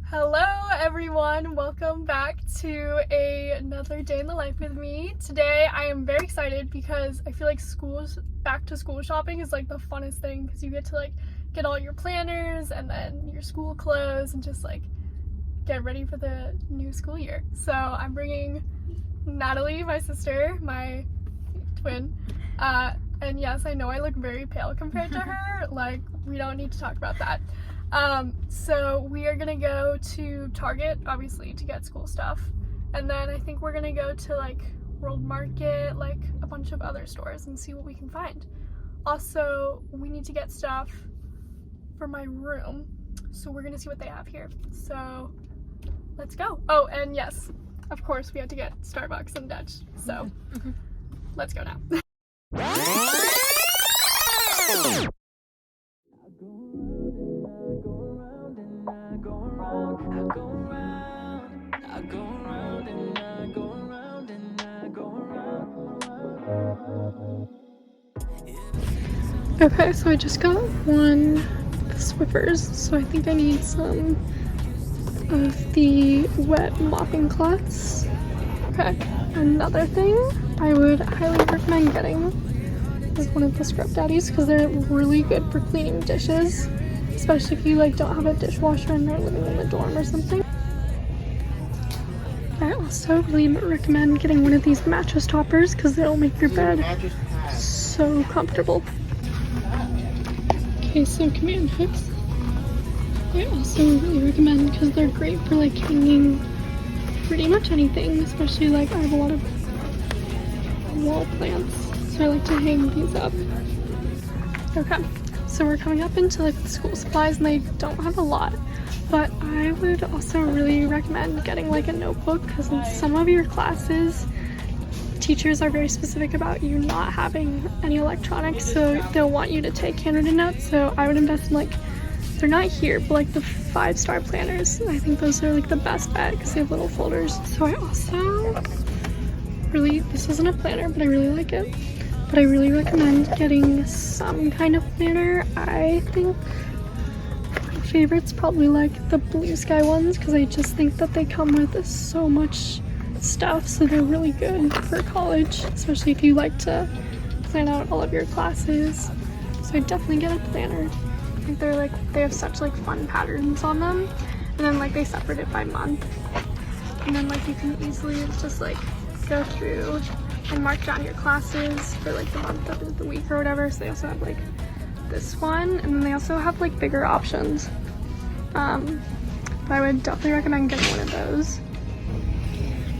Hello everyone, welcome back to another day in the life with me. Today I am very excited because I feel like back to school shopping is like the funnest thing because you get to like get all your planners and then your school clothes and just like get ready for the new school year. So I'm bringing Natalie, my sister, my twin, and yes, I know I look very pale compared to her, like we don't need to talk about that. So we are gonna go to Target, obviously, to get school stuff. And then I think we're gonna go to like World Market, like a bunch of other stores and see what we can find. Also, we need to get stuff for my room. So we're gonna see what they have here. So let's go. Oh, and yes, of course we had to get Starbucks and Dutch. So let's go now. Okay, so I just got one of the Swiffers, so I think I need some of the wet mopping cloths. Okay, another thing I would highly recommend getting is one of the Scrub Daddies because they're really good for cleaning dishes, especially if you like don't have a dishwasher and they're living in the dorm or something. I also really recommend getting one of these mattress toppers because they'll make your bed so comfortable. Okay, so command hooks I also really recommend because they're great for like hanging pretty much anything, especially like I have a lot of wall plants, so I like to hang these up. Okay, so we're coming up into like the school supplies and they don't have a lot, but I would also really recommend getting like a notebook because in some of your classes teachers are very specific about you not having any electronics, so they'll want you to take handwritten notes. So I would invest in like, they're not here, but like the 5-star planners. I think those are like the best bet because they have little folders. So I also this isn't a planner, but I really like it. But I really recommend getting some kind of planner. I think my favorite's probably like the Blue Sky ones because I just think that they come with so much stuff, so they're really good for college, especially if you like to plan out all of your classes. So I definitely get a planner. I think they're like, they have such like fun patterns on them, and then like they separate it by month, and then like you can easily just like go through and mark down your classes for like the month or the week or whatever. So they also have like this one, and then they also have like bigger options. But I would definitely recommend getting one of those.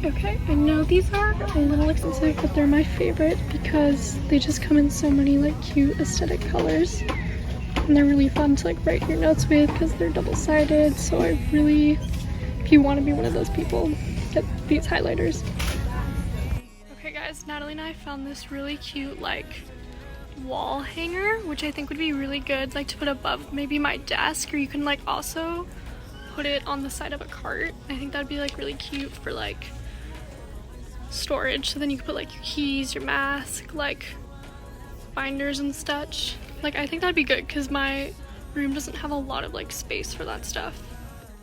Okay, I know these are a little expensive, but they're my favorite because they just come in so many like cute aesthetic colors, and they're really fun to like write your notes with because they're double-sided. So I really, if you want to be one of those people, get these highlighters. Okay guys, Natalie and I found this really cute like wall hanger, which I think would be really good like to put above maybe my desk, or you can like also put it on the side of a cart. I think that'd be like really cute for like storage, so then you can put like your keys, your mask, like binders and such. Like I think that'd be good because my room doesn't have a lot of like space for that stuff.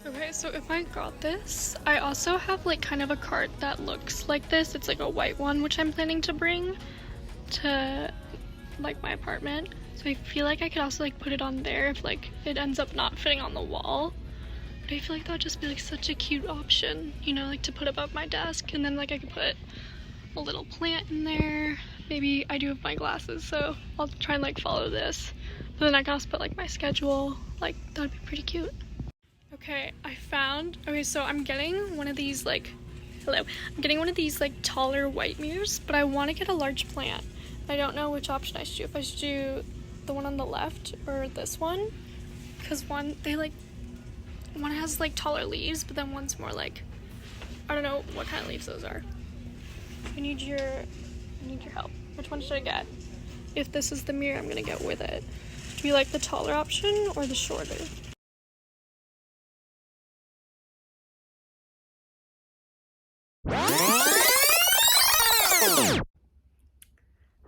Okay, so if I got this, I also have like kind of a cart that looks like this. It's like a white one, which I'm planning to bring to like my apartment. So I feel like I could also like put it on there if like it ends up not fitting on the wall. But I feel like that would just be like such a cute option, you know, like to put above my desk, and then like I could put a little plant in there. Maybe I do have my glasses, so I'll try and like follow this. But then I can also put like my schedule, like that would be pretty cute. Okay, so I'm getting one of these like, I'm getting one of these like taller white mirrors, but I want to get a large plant. I don't know which option I should do, if I should do the one on the left or this one, because one has like taller leaves, but then one's more like, I don't know what kind of leaves those are. I need your help. Which one should I get? If this is the mirror I'm gonna get with it. Do you like the taller option or the shorter?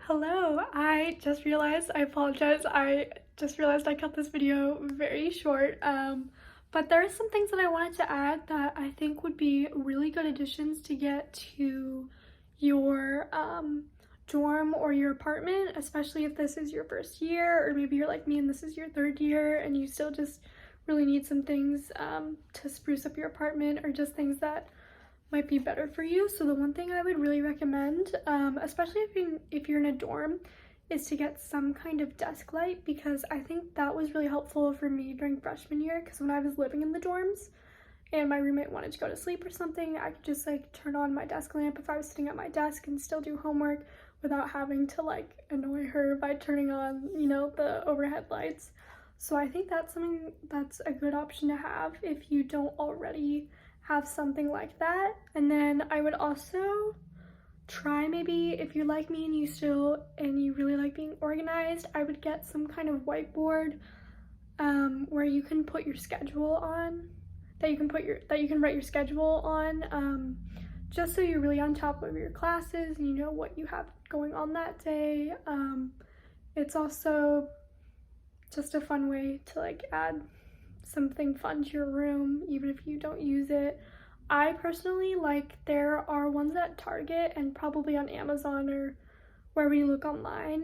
Hello, I just realized, I apologize, I just realized I cut this video very short, But there are some things that I wanted to add that I think would be really good additions to get to your dorm or your apartment, especially if this is your first year, or maybe you're like me and this is your third year and you still just really need some things to spruce up your apartment, or just things that might be better for you. So the one thing I would really recommend, especially if you're in a dorm, is to get some kind of desk light, because I think that was really helpful for me during freshman year, because when I was living in the dorms and my roommate wanted to go to sleep or something, I could just like turn on my desk lamp if I was sitting at my desk and still do homework without having to like annoy her by turning on, you know, the overhead lights. So I think that's something that's a good option to have if you don't already have something like that. And then I would also try, maybe if you're like me and you really like being organized, I would get some kind of whiteboard where you can put your schedule on, that you can write your schedule on, just so you're really on top of your classes and you know what you have going on that day. It's also just a fun way to like add something fun to your room even if you don't use it. I personally, like, there are ones at Target and probably on Amazon or where we look online,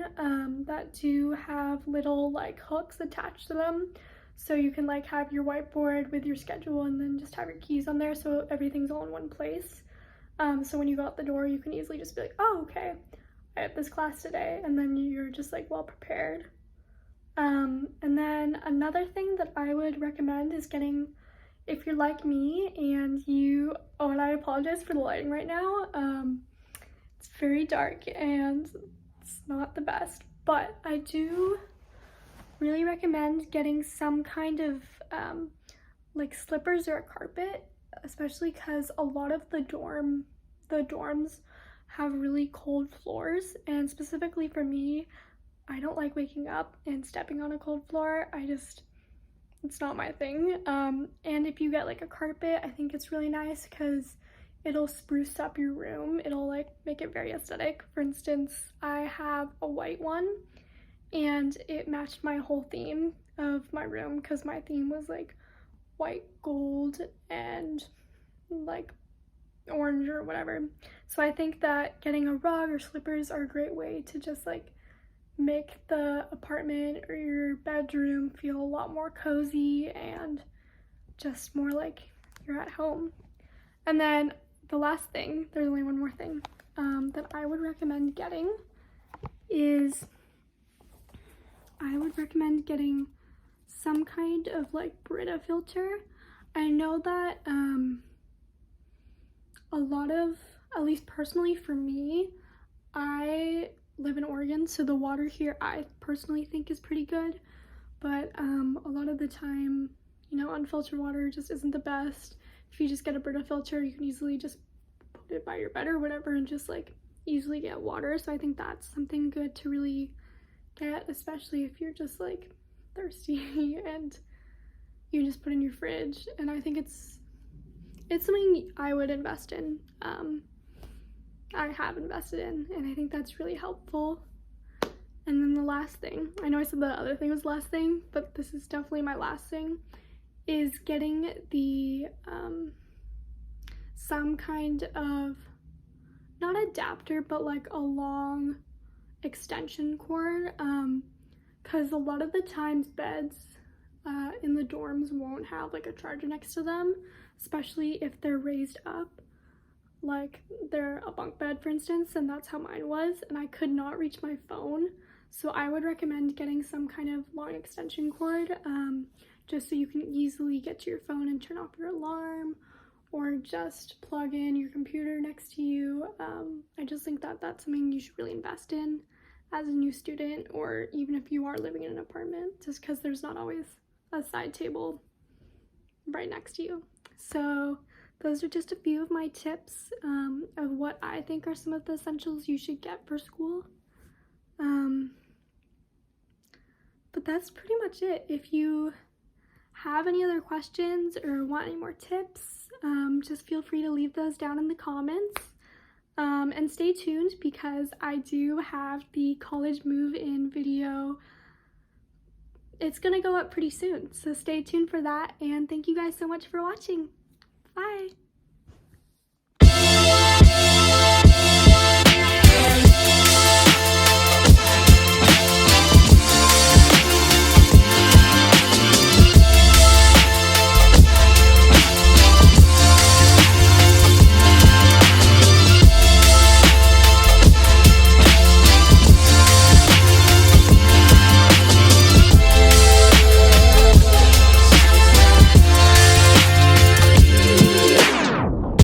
that do have little like hooks attached to them, so you can like have your whiteboard with your schedule and then just have your keys on there so everything's all in one place. So when you go out the door you can easily just be like, oh, okay, I have this class today, and then you're just like well prepared. And then another thing that I would recommend is getting, if you're like me and and I apologize for the lighting right now, it's very dark and it's not the best, but I do really recommend getting some kind of like slippers or a carpet, especially because a lot of the dorms have really cold floors, and specifically for me, I don't like waking up and stepping on a cold floor. It's not my thing. And if you get like a carpet, I think it's really nice because it'll spruce up your room. It'll like make it very aesthetic. For instance, I have a white one and it matched my whole theme of my room, because my theme was like white, gold, and like orange or whatever. So I think that getting a rug or slippers are a great way to just like make the apartment or your bedroom feel a lot more cozy and just more like you're at home. And then the last thing, there's only one more thing that I would recommend getting is I would recommend getting some kind of like Brita filter. I know that a lot of, at least personally for me, I live in Oregon, so the water here I personally think is pretty good, but a lot of the time, you know, unfiltered water just isn't the best. If you just get a Brita filter, you can easily just put it by your bed or whatever and just like easily get water. So I think that's something good to really get, especially if you're just like thirsty and you just put in your fridge. And I think it's something I would invest in. I have invested in, and I think that's really helpful. And then the last thing, I know I said the other thing was the last thing, but this is definitely my last thing, is getting the some kind of, not adapter, but like a long extension cord, because a lot of the times beds in the dorms won't have like a charger next to them, especially if they're raised up, like they're a bunk bed for instance, and that's how mine was, and I could not reach my phone. So I would recommend getting some kind of long extension cord, just so you can easily get to your phone and turn off your alarm, or just plug in your computer next to you. I just think that that's something you should really invest in as a new student, or even if you are living in an apartment, just because there's not always a side table right next to you. So those are just a few of my tips of what I think are some of the essentials you should get for school. But that's pretty much it. If you have any other questions or want any more tips, just feel free to leave those down in the comments. And stay tuned, because I do have the college move-in video it's gonna go up pretty soon, so stay tuned for that, and thank you guys so much for watching. Bye!